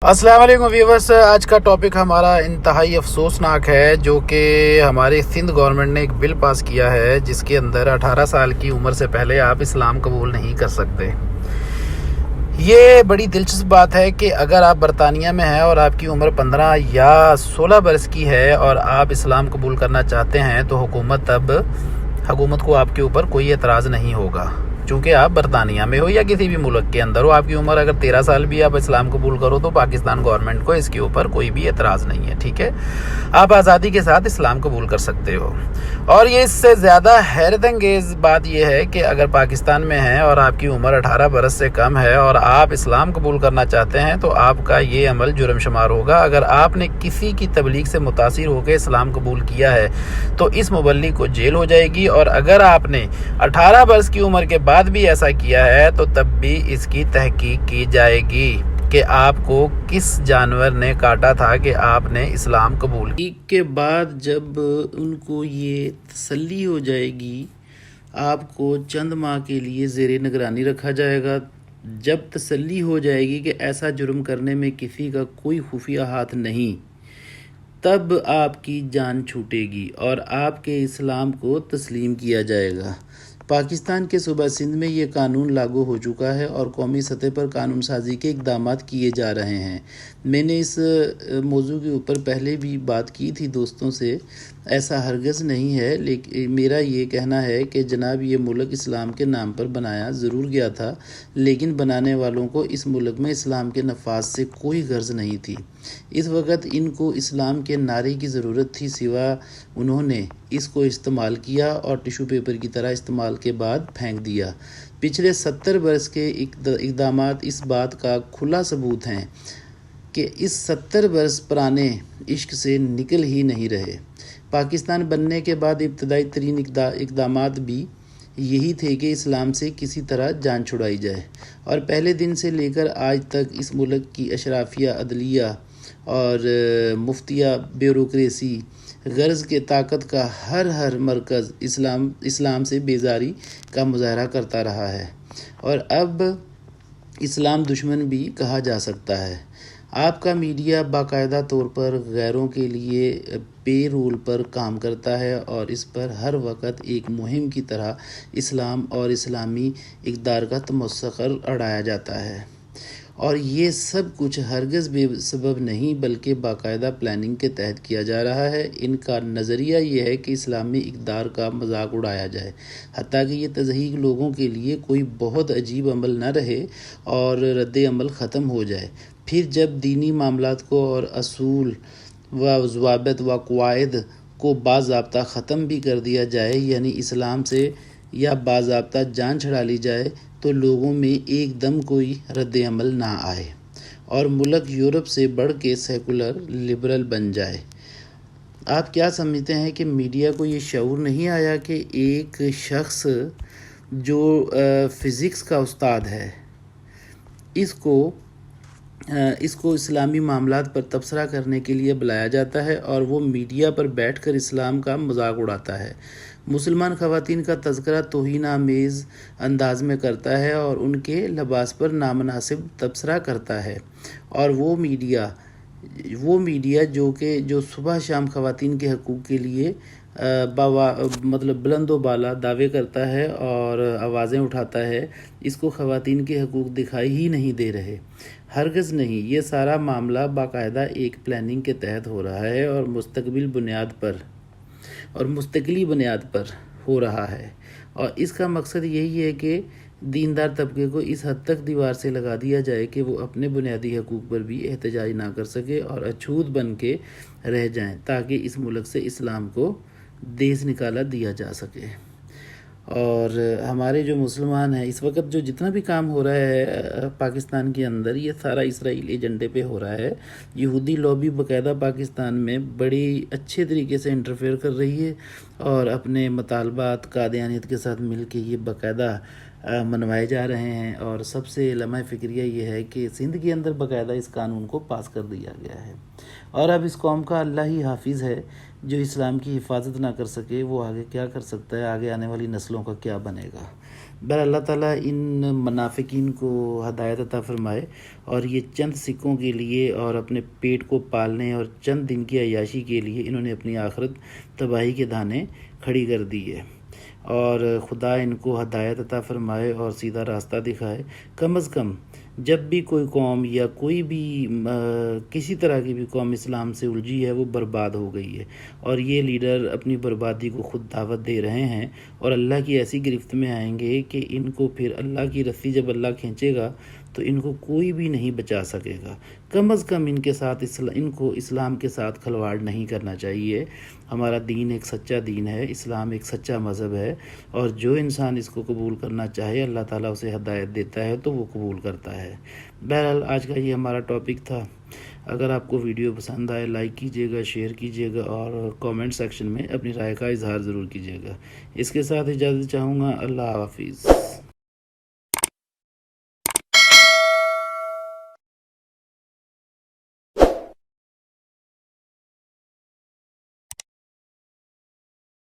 अस्सलाम वालेकुम व्यूअर्स। आज का टॉपिक हमारा इंतहाई अफसोसनाक है, जो कि हमारी सिंध गवर्नमेंट ने एक बिल पास किया है जिसके अंदर 18 साल की उम्र से पहले आप इस्लाम कबूल नहीं कर सकते। ये बड़ी दिलचस्प बात है कि अगर आप बरतानिया में हैं और आपकी उम्र 15 या 16 बरस की है और आप इस्लाम कबूल करना चाहते हैं तो हुकूमत को आपके ऊपर कोई एतराज़ नहीं होगा, चूँकि आप बरतानिया में हो या किसी भी मुल्क के अंदर हो। आपकी उम्र अगर 13 साल भी आप इस्लाम कबूल करो तो पाकिस्तान गवर्नमेंट को इसके ऊपर कोई भी एतराज़ नहीं है, ठीक है। आप आज़ादी के साथ इस्लाम कबूल कर सकते हो। और ये इससे ज़्यादा हैरत अंगेज़ बात यह है कि अगर पाकिस्तान में हैं और आपकी उम्र 18 बरस से कम है और आप इस्लाम कबूल करना चाहते हैं तो आपका ये अमल जुर्म शुमार होगा। अगर आपने किसी की तबलीग से मुतासिर होकर इस्लाम कबूल किया है तो इस मुबल्लिग को जेल हो जाएगी, और अगर आपने 18 बरस की उम्र के बाद भी ऐसा किया है तो तब भी इसकी तहकीक की जाएगी कि आपको किस जानवर ने काटा था कि आपने इस्लाम कबूल के बाद जब उनको ये तसल्ली हो जाएगी, आपको चंद माह के लिए ज़ेरे निगरानी रखा जाएगा। जब तसल्ली हो जाएगी कि ऐसा जुर्म करने में किसी का कोई खुफिया हाथ नहीं, तब आपकी जान छूटेगी और आपके इस्लाम को तस्लीम किया जाएगा। पाकिस्तान के सूबा सिंध में ये कानून लागू हो चुका है और कौमी सतह पर कानून साजी के इक़दाम किए जा रहे हैं। मैंने इस मौजू के ऊपर पहले भी बात की थी दोस्तों से, ऐसा हरगज़ नहीं है, लेकिन मेरा ये कहना है कि जनाब ये मुल्क इस्लाम के नाम पर बनाया ज़रूर गया था, लेकिन बनाने वालों को इस मुल्क में इस्लाम के नफाज से कोई गर्ज नहीं थी। इस वक्त इनको इस्लाम के नारे की ज़रूरत थी, सिवा उन्होंने इसको इस्तेमाल किया और टिशू पेपर की तरह इस्तेमाल के बाद फेंक दिया। पिछले 70 बरस के इक़दामात इस बात का खुला सबूत हैं कि इस 70 बरस पुराने इश्क से निकल ही नहीं रहे। पाकिस्तान बनने के बाद इब्तदाई तरीन इक़दामात भी यही थे कि इस्लाम से किसी तरह जान छुड़ाई जाए, और पहले दिन से लेकर आज तक इस मुल्क की अशराफिया, अदलिया और मुफ्तिया ब्यूरोक्रेसी गर्ज़ के ताकत का हर मरकज़ इस्लाम से बेजारी का मुजाहरा करता रहा है, और अब इस्लाम दुश्मन भी कहा जा सकता है। आपका मीडिया बाकायदा तौर पर गैरों के लिए पे रोल पर काम करता है और इस पर हर वक्त एक मुहिम की तरह इस्लाम और इस्लामी इक़दार का तमस्खुर उड़ाया जाता है, और ये सब कुछ हरगिज़ बेसबब नहीं बल्कि बाकायदा प्लानिंग के तहत किया जा रहा है। इनका नज़रिया ये है कि इस्लामी इक़दार का मजाक उड़ाया जाए, हत्ता कि ये तज़हीक लोगों के लिए कोई बहुत अजीब अमल न रहे और रद्द अमल ख़त्म हो जाए। फिर जब दीनी मामलात को और असूल व ज़वाबित व क़वाइद को बाज़ाब्ता ख़त्म भी कर दिया जाए, यानी इस्लाम से या बाज़ाब्ता जान छुड़ा ली जाए, तो लोगों में एकदम कोई रद्द अमल ना आए और मुल्क यूरोप से बढ़ के सेकुलर लिबरल बन जाए। आप क्या समझते हैं कि मीडिया को ये शऊर नहीं आया कि एक शख्स जो फ़िज़िक्स का उस्ताद है, इसको इस्लामी मामलात पर तबसरा करने के लिए बुलाया जाता है और वो मीडिया पर बैठकर इस्लाम का मजाक उड़ाता है, मुसलमान ख़वातीन का तज़किरा तौहीन आमेज़ अंदाज में करता है और उनके लिबास पर नामनासिब तबसरा करता है। और वो मीडिया जो सुबह शाम ख़वातीन के हकूक़ के लिए बुलंद व बाला दावे करता है और आवाज़ें उठाता है, इसको ख़वातीन के हकूक़ दिखाई ही नहीं दे रहे। हरगिज़ नहीं, ये सारा मामला बाकायदा एक प्लानिंग के तहत हो रहा है और मुस्तकिल बुनियाद पर हो रहा है, और इसका मकसद यही है कि दीनदार तबके को इस हद तक दीवार से लगा दिया जाए कि वो अपने बुनियादी हकूक़ पर भी एहतजाज ना कर सके और अछूत बन के रह जाएं, ताकि इस मुल्क से इस्लाम को देश निकाला दिया जा सके। और हमारे जो मुसलमान हैं इस वक्त जो जितना भी काम हो रहा है पाकिस्तान के अंदर, ये सारा इसराइल एजेंडे पे हो रहा है। यहूदी लॉबी बाकायदा पाकिस्तान में बड़ी अच्छे तरीके से इंटरफेयर कर रही है और अपने मतालबात कादियानियत के साथ मिल के ये बाकायदा मनवाए जा रहे हैं, और सबसे लम्हा फ़िक्रिया ये है कि सिंध के अंदर बाकायदा इस कानून को पास कर दिया गया है। और अब इस कौम का अल्लाह ही हाफिज़ है, जो इस्लाम की हिफाजत ना कर सके वो आगे क्या कर सकता है, आगे आने वाली नस्लों का क्या बनेगा। بہر اللہ تعالیٰ ان منافقین کو ہدایت عطا فرمائے، اور یہ چند سکوں کے لیے اور اپنے پیٹ کو پالنے اور چند دن کی عیاشی کے لیے انہوں نے اپنی آخرت تباہی کے دانے کھڑی کر دی ہے، اور خدا ان کو ہدایت عطا فرمائے اور سیدھا راستہ دکھائے۔ کم از کم جب بھی کوئی قوم یا کوئی بھی کسی طرح کی بھی قوم اسلام سے الجھی ہے وہ برباد ہو گئی ہے، اور یہ لیڈر اپنی بربادی کو خود دعوت دے رہے ہیں، اور اللہ کی ایسی گرفت میں آئیں گے کہ ان کو پھر اللہ کی رسی جب اللہ کھینچے گا تو ان کو کوئی بھی نہیں بچا سکے گا۔ کم از کم ان کے ساتھ ان کو اسلام کے ساتھ کھلواڑ نہیں کرنا چاہیے۔ ہمارا دین ایک سچا دین ہے، اسلام ایک سچا مذہب ہے، اور جو انسان اس کو قبول کرنا چاہے اللہ تعالیٰ اسے ہدایت دیتا ہے تو وہ قبول کرتا ہے۔ بہرحال آج کا یہ ہمارا ٹاپک تھا۔ اگر آپ کو ویڈیو پسند آئے لائک کیجیے گا، شیئر کیجیے گا، اور کامنٹ سیکشن میں اپنی رائے کا اظہار ضرور کیجیے گا۔ اس کے ساتھ اجازت چاہوں گا۔ اللہ حافظ۔